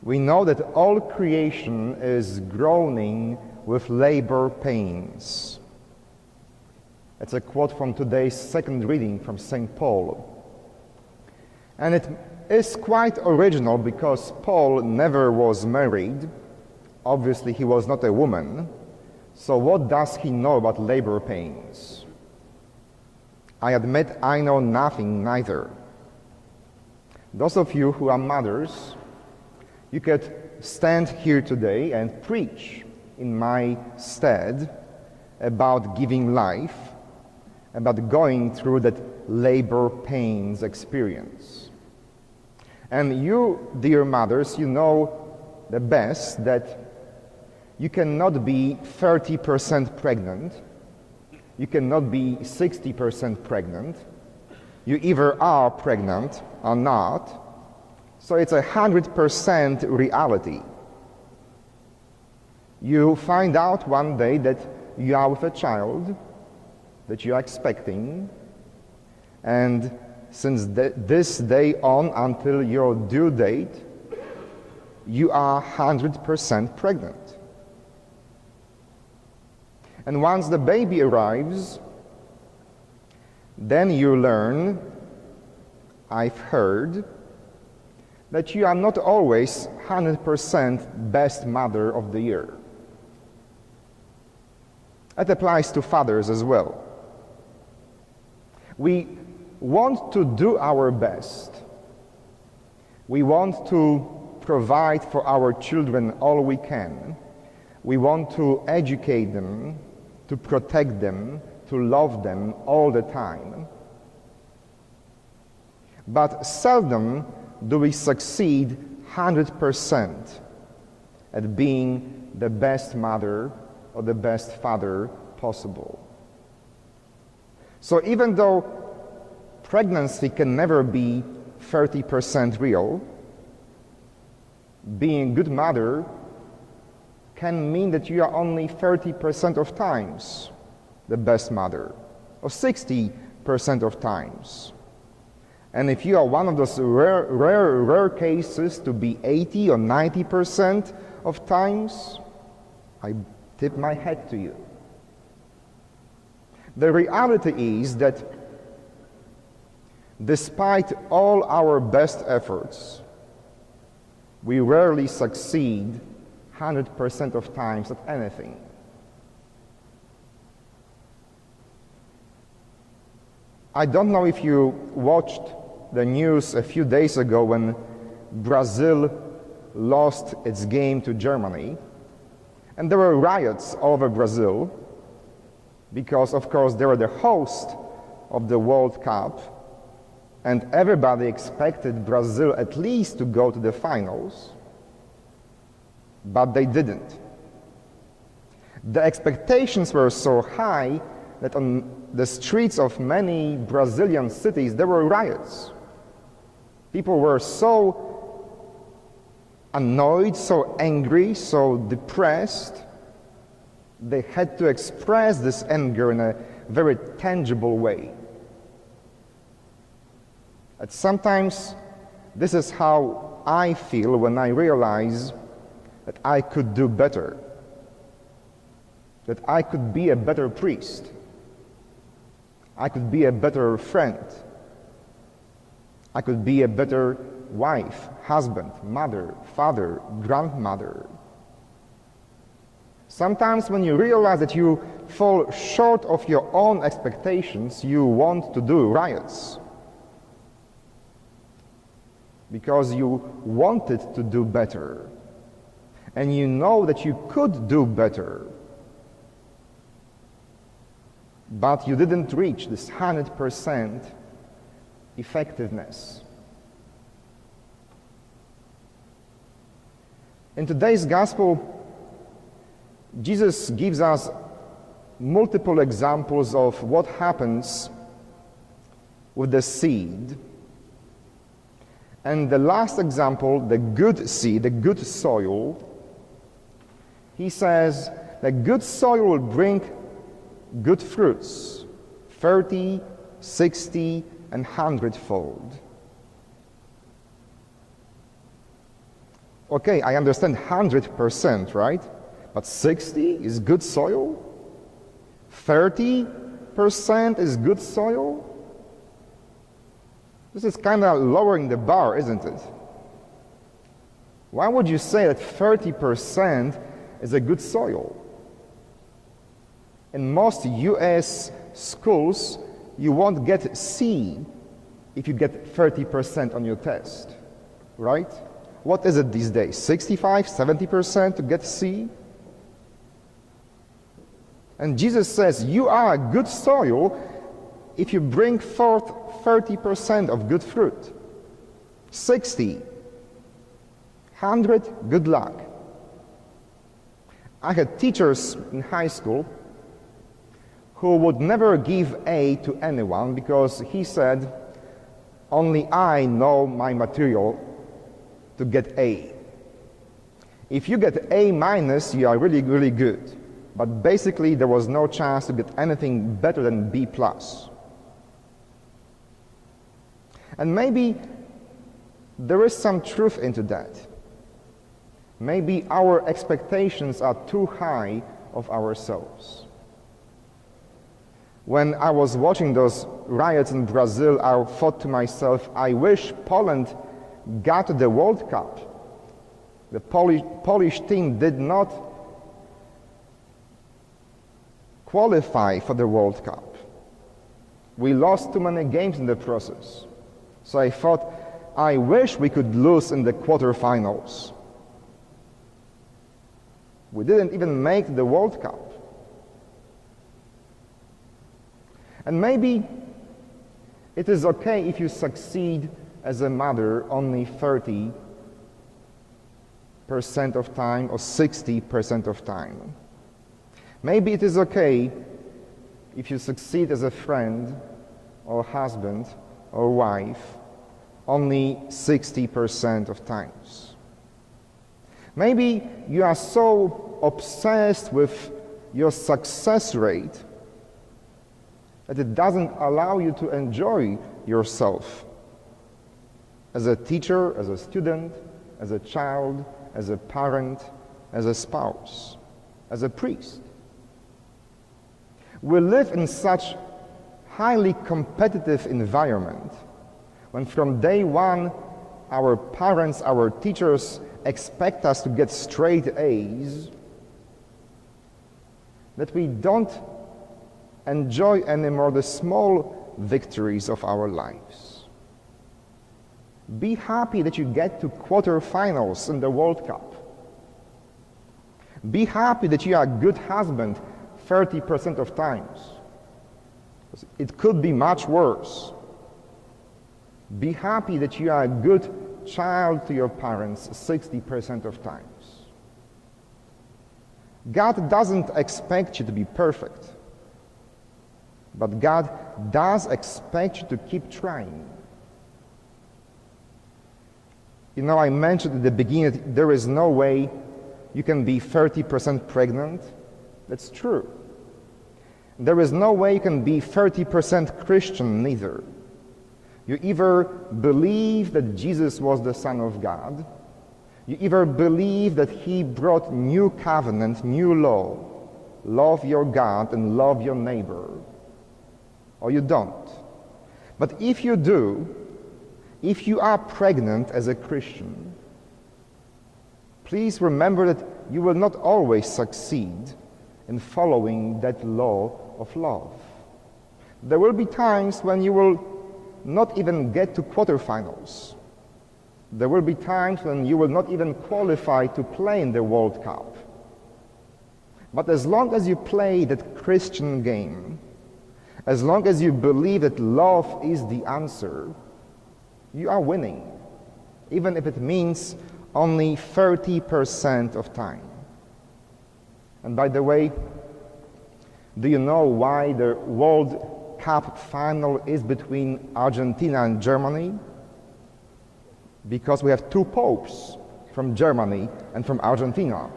We know that all creation is groaning with labor pains. That's a quote from today's second reading from St. Paul. And it is quite original because Paul never was married. Obviously, he was not a woman. So what does he know about labor pains? I admit I know nothing neither. Those of you who are mothers, you could stand here today and preach in my stead about giving life, about going through that labor pains experience. And you, dear mothers, you know the best that you cannot be 30% pregnant, you cannot be 60% pregnant, you either are pregnant or not, so it's 100% reality. You find out one day that you are with a child that you are expecting, and since this day on until your due date, you are 100% pregnant. And once the baby arrives, then you learn, I've heard, that you are not always 100% best mother of the year. That applies to fathers as well. We want to do our best. We want to provide for our children all we can. We want to educate them, to protect them, to love them all the time. But seldom do we succeed 100% at being the best mother or the best father possible. So even though pregnancy can never be 30% real, being a good mother can mean that you are only 30% of times the best mother, or 60% of times. And if you are one of those rare cases to be 80 or 90% of times, I tip my hat to you. The reality is that despite all our best efforts, we rarely succeed 100% of times at anything. I don't know if you watched the news a few days ago when Brazil lost its game to Germany, and there were riots all over Brazil because, of course, they were the host of the World Cup, and everybody expected Brazil at least to go to the finals, but they didn't. The expectations were so high that on the streets of many Brazilian cities there were riots. People were so annoyed, so angry, so depressed, they had to express this anger in a very tangible way. And sometimes this is how I feel when I realize that I could do better, that I could be a better priest, I could be a better friend, I could be a better wife, husband, mother, father, grandmother. Sometimes when you realize that you fall short of your own expectations, you want to do riots because you wanted to do better and you know that you could do better, but you didn't reach this 100% effectiveness. In today's gospel, Jesus gives us multiple examples of what happens with the seed. And the last example, the good seed, the good soil, he says the good soil will bring good fruits, 30, 60, and 100-fold. Okay, I understand 100%, right? But 60 is good soil? 30% is good soil? This is kind of lowering the bar, isn't it? Why would you say that 30% is a good soil? In most US schools, you won't get C if you get 30% on your test, right? What is it these days? 65, 70% to get C? And Jesus says, you are a good soil if you bring forth 30% of good fruit. 60, 100, good luck. I had teachers in high school who would never give A to anyone because he said, only I know my material to get A. If you get A minus, you are really, really good. But basically, there was no chance to get anything better than B plus. And maybe there is some truth into that. Maybe our expectations are too high of ourselves. When I was watching those riots in Brazil, I thought to myself, I wish Poland got to the World Cup. The Polish team did not qualify for the World Cup. We lost too many games in the process. So I thought, I wish we could lose in the quarterfinals. We didn't even make the World Cup. And maybe it is okay if you succeed as a mother only 30% of time or 60% of time. Maybe it is okay if you succeed as a friend or husband or wife only 60% of times. Maybe you are so obsessed with your success rate that it doesn't allow you to enjoy yourself as a teacher, as a student, as a child, as a parent, as a spouse, as a priest. We live in such highly competitive environment when from day one our parents, our teachers expect us to get straight A's, that we don't enjoy anymore the small victories of our lives. Be happy that you get to quarterfinals in the World Cup. Be happy that you are a good husband 30% of times. It could be much worse. Be happy that you are a good child to your parents 60% of times. God doesn't expect you to be perfect, but God does expect you to keep trying. You know, I mentioned at the beginning that there is no way you can be 30% pregnant. That's true. There is no way you can be 30% Christian neither. You either believe that Jesus was the Son of God, you either believe that He brought new covenant, new law, love your God and love your neighbor, or you don't. But if you do, if you are pregnant as a Christian, please remember that you will not always succeed in following that law of love. There will be times when you will not even get to quarterfinals. There will be times when you will not even qualify to play in the World Cup. But as long as you play that Christian game, as long as you believe that love is the answer, you are winning, even if it means only 30% of time. And by the way, do you know why the World Cup final is between Argentina and Germany? Because we have two popes from Germany and from Argentina.